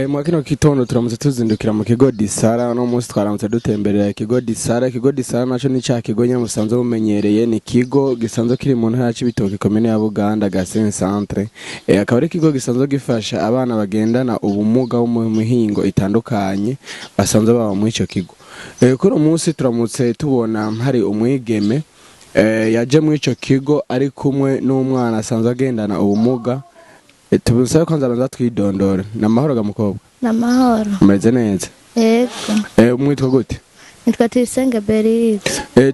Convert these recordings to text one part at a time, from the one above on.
Mu kino kitondo turamutse tuzindukira mu kigo Disara no munsi twaramutse dutemberera ikigo Disara naco ni ca kigo nyene musanzwe bumenyereye ni kigo gisanzwe kiri mu ntara y'Ibitoke komine ya Buganda Gasenyi centre akaba ari kigo gisanzwe gifasha abana bagendana ubumuga bo mu mihingo itandukanye basanzwe baba mu ico kigo kuri umunsi turamutse tubona hari umwigeme yaje mu ico kigo ari kumwe n'umwana asanzwe agendana ubumuga tubusaye kwanza banza twidondora namahoro ga mukobwa namahoro umeze neza yego umwitwa gute nitwa Tisenge Berit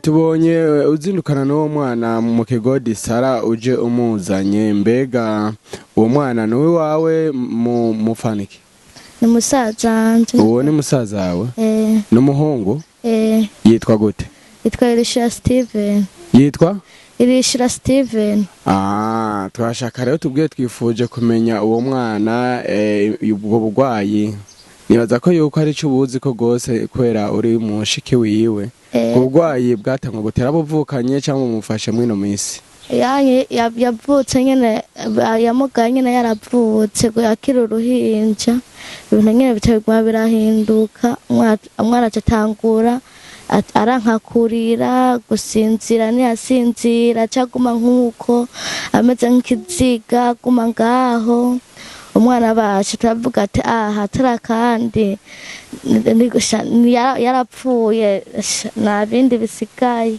tubonye uzindukana n'uwo mwana mu kigo Disara uje umuzanye mbega uwo mwana ni wawe mufaniki ni musaza wanje uwo ni musaza wawe n'umuhungu yitwa gute yitwa Irishura Steven yitwa Irishura Steven twashaka rero tubwiye twifuje kumenya uwo mwana ubwo burwayi nibaza ko yuko ari cyo ubuzi ko gose kwera uri mu shiki wiwe uburwayi bwatangwa gutera buvukanye cyangwa mumufashe mwino minsi yavutse nyene yamugaye nyene yaravutse yakira uruhinja ibintu nyene bitaguma birahinduka umwana acatangura arankakurira gusinzira ntiyasinzira caguma nk'uko ameze nk'ikiziga guma ngaho umwana bacu turavuga ati hatari kandi yarapfuye nta bindi bisigaye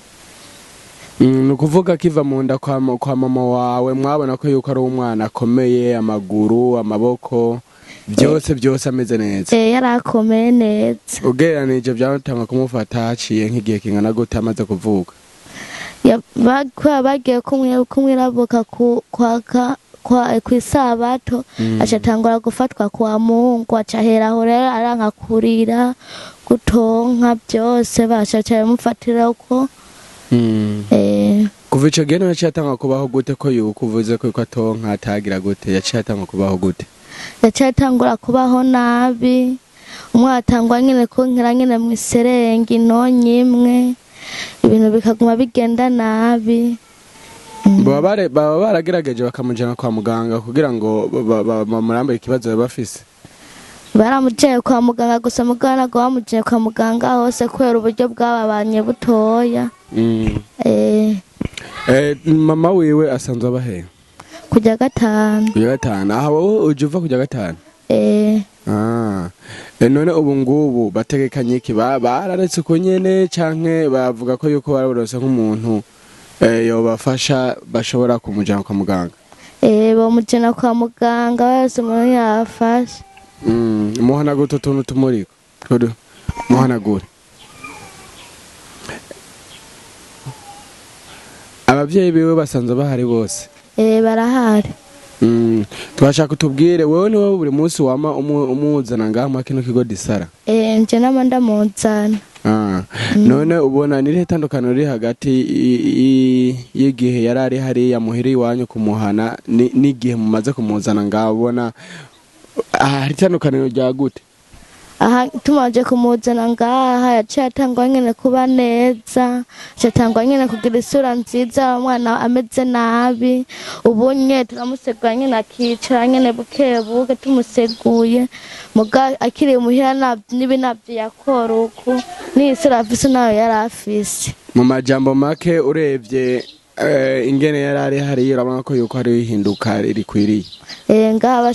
ni ukuvuga kiva mu nda kwa mama wawe mwabona ko yuko ari umwana akomeye amaguru amaboko byose ameze neza yarakomeye neza ugereranije byatanga kumufata haciye nk'igihe kingana gute amaze kuvuka bagiye kumwirabuka kw'isabato acatangura gufatwa kwa Mungu acaheraho rero arankakurira gutonka byose bashaca bamufatira uko kuva ico gihe none cyatanga kubaho gute ko yuko uvuze ko atonka atagira gute yacatanga kubaho gute yacatangura kubaho nabi umwatangwa nyene konkera nyene mwiserengi nonyimwe ibintu bikaguma bigenda nabi baba baragerageje bakamujana kwa muganga kugira ngo bamurambe ikibazo bafise baramujeye kwa muganga gusa mugana go bamujeye kwa muganga hose kwera uburyo bwababanye butoya mama wiwe asanzwe abahe kujya gatanu aha wowe uje uva kujya gatanu none ubu ngubu bategekanye iki bararetse uko nyene canke bavuga ko yuko baraburose nk'umuntu yobafasha bashobora kumujana kwa muganga bamujana kwa muganga wese umuntu yafasha muhanagura utuntu tumuriko muhanagure abavyeyi biwe basanzwe bahari bose barahari twashaka utubwire wewe niwe buri munsi wama umuzana ngaha mu kino kigo Disara nje nama ndamuzana none ubona niri tandukaniro riri hagati y'igihe yarari hari ya muhiri wanyu kumuhana n'igihe mumaze kumuzana ngaha ubona hari tandukaniro rya gute tumaje kumuzana ngaha yacatangwa nyene kuba neza yacatangwa nyene kugira isura nziza umwana ameze nabi ubunye turamusegura nyene akicara nyene bukebuke tumuseguye muga akiri muhira n'ibinavyo yakora uku n'isura afise nayo yarafise mu majambo make urevye ingene yarari hari urabona ko yuko hari ihinduka rikwiriye ngaha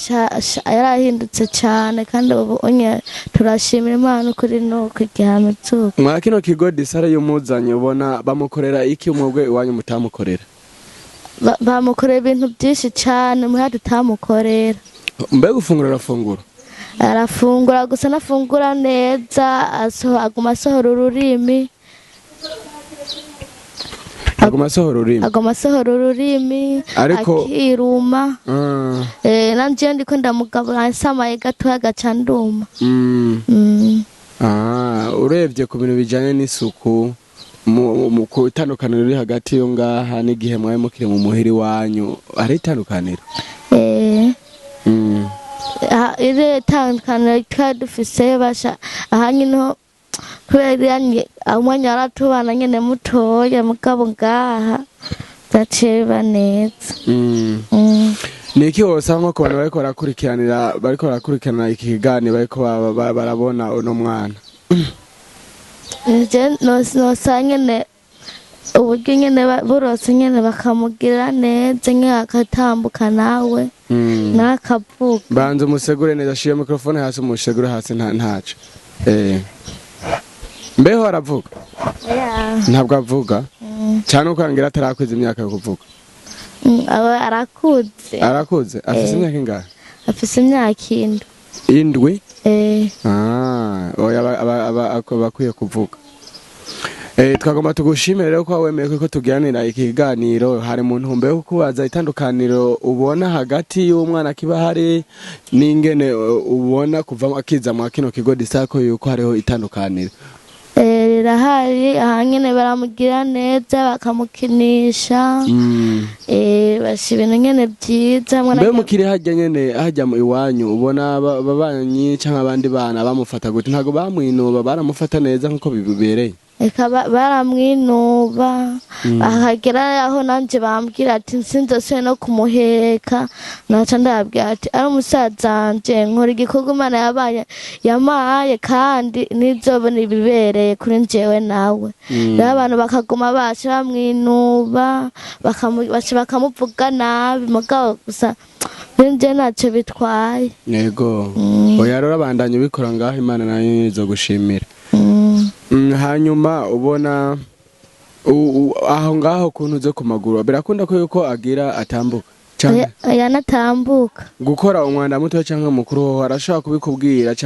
yarahindutse cyane kandi ubu onye turashimira Imana kuri nuko igihamitsuka mwa kino kigo Disara y'umuzanye ubona bamukorera iki umugwe iwanyu mutamukorera bamukorera ibintu byinshi cyane muha tutamukorera mbega ufungura arafungura gusa nafungura neza aguma asohora ururimi agoma sohora ururimi akiruma nanje ndiko ndamugabura nsamaye gato agaca nduma urebye ku bintu bijanye n'isuku mu kutandukaniro riri hagati yo ngaha n'igihe mwaye mukiri mu muhiri wanyu ari itandukaniro ire tandukaniro twadufise basha ahanyino kubera umwanya waratubana nyene mutoya mugabo ngaha ndaceba neza Niki wosaba nko kubona bariko barakurikirana iki kiganiro bariko barabona uno mwana? Je nosa nyene uburyo nyene burose nyene bakamugira neza akatambuka nawe nakavuga. Banza umusegure neza, shira mikrofone hasi, umusegure hasi ntaco. Mbeho aravuga? Ntabwo avuga? Cyane uko angira atarakwiza imyaka yo kuvuga. Arakuze. Afise imyaka ingahe? Afise imyaka 7. 7? Oya bakwiye kuvuga. Twagomba tugushimire rero ko wemeye ko tugiranira iki kiganiro. Hari mu ntumbe yo kubaza itandukaniro ubona hagati y'umwana kiba hari n'ingene ubona kuva akiza mu kino kigo disako yuko hariho itandukaniro. Rirahari, ahanyene baramugira neza bakamukinisha, bashi ibintu nyene byiza. Mbe mukiri hajya nyene hajya mu iwanyu ubona babanyi canke abandi bana bamufata gute? Ntago bamwinuba, baramufata neza nkuko bibereye? Eka baramwinuba, akagera aho nanje bambwira ati sinzosubira no kumuheka, naca ndababwira ati ari umusazanje nkora igikorwa Imana yamaye kandi nizobona ibibereye kuri njewe nawe. Rero abantu bakaguma basha bamwinuba bakamuvuga nabi, mugabo gusa nje naco bitwaye. Yego. Oya rero abandanye ubikora ngaho, Imana nayo izogushimira. Hanyuma ubona aho ngaho kuntu zo ku maguru birakunda ko yuko agira atambuka cyane? Yanatambuka. Gukora umwanda muto cyangwa mukuru arashaka kubikubwira cyangwa